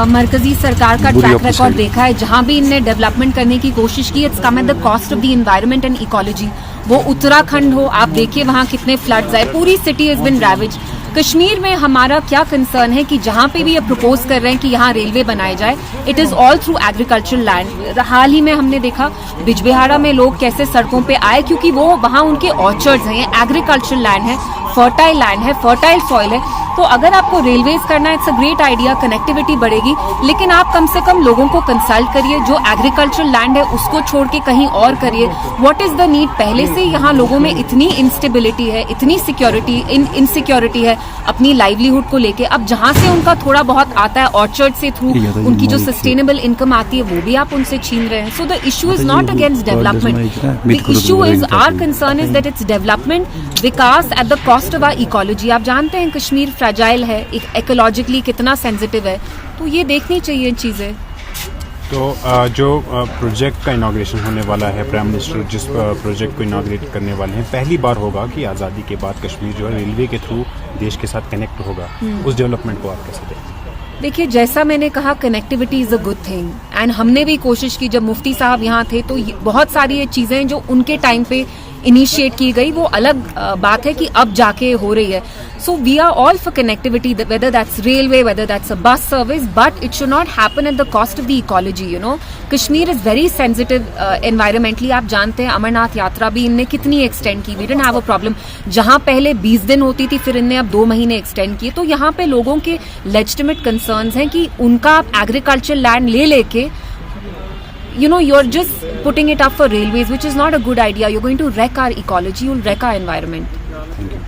मरकजी सरकार का ट्रैक रिकॉर्ड देखा है, जहां भी इनने डेवलपमेंट करने की कोशिश की, it's come eight the cost of the environment and ecology. वो उत्तराखंड हो, आप देखिए वहां कितने फ्लड्स आए, पूरी city has been ravages. Kashmir में हमारा क्या कंसर्न है कि जहां पे भी ये प्रपोज कर रहे हैं कि यहाँ रेलवे बनाए जाए, it is all through agricultural land. हाल ही में हमने देखा बिजबिहाड़ा में लोग कैसे सड़कों पे आए, क्योंकि वो वहां उनके ऑर्चर्ड्स हैं, ये एग्रीकल्चरल लैंड है, फर्टाइल लैंड है, फर्टाइल सॉइल है। तो अगर आपको रेलवेज करना है, it's a great idea, connectivity बढ़ेगी, लेकिन आप कम से कम लोगों को कंसल्ट करिए, जो एग्रीकल्चरल लैंड है उसको छोड़ के कहीं और करिए। What is the need? पहले से यहाँ लोगों में इतनी इंस्टेबिलिटी है, इतनी सिक्योरिटी इनसिक्योरिटी है अपनी लाइवलीहुड को लेके। अब जहां से उनका थोड़ा बहुत आता है ऑर्चर्ड से थ्रू, उनकी जो सस्टेनेबल इनकम आती है वो भी आप उनसे छीन रहे हैं। So the issue is not against development, the issue is, our concern is that it's development, विकास at the cost of our ecology. आप जानते हैं कश्मीर फ्रेजाइल है, इकोलॉजिकली कितना सेंसिटिव है, तो ये देखनी चाहिए चीजें। तो जो प्रोजेक्ट का इनॉग्रेशन होने वाला है, प्राइम मिनिस्टर जिस प्रोजेक्ट को इनॉग्रेट करने वाले हैं, पहली बार होगा कि आज़ादी के बाद कश्मीर जो है रेलवे के थ्रू देश के साथ कनेक्ट होगा। उस डेवलपमेंट को आप कैसे देखते हैं? देखिए, जैसा मैंने कहा, connectivity is a good thing, and हमने भी कोशिश की, जब मुफ्ती साहब यहाँ थे तो बहुत सारी ये चीजें जो उनके टाइम पे इनिशिएट की गई, वो अलग बात है कि अब जाके हो रही है। So we are all for connectivity, whether that's railway, whether that's a bus service, but it should not happen at the cost of the ecology. You know, Kashmir is very sensitive environmentally. आप जानते हैं अमरनाथ यात्रा भी इनने कितनी extend की, we didn't have a problem. जहां पहले 20 दिन होती थी, फिर इनने अब 2 महीने एक्सटेंड किए। तो यहाँ पे लोगों के लेजिटिमेट कंसर्न्स हैं कि उनका आप एग्रीकल्चर लैंड ले लेके, you know, you're just putting it up for railways, which is not a good idea. You're going to wreck our ecology, you'll wreck our environment. Thank you.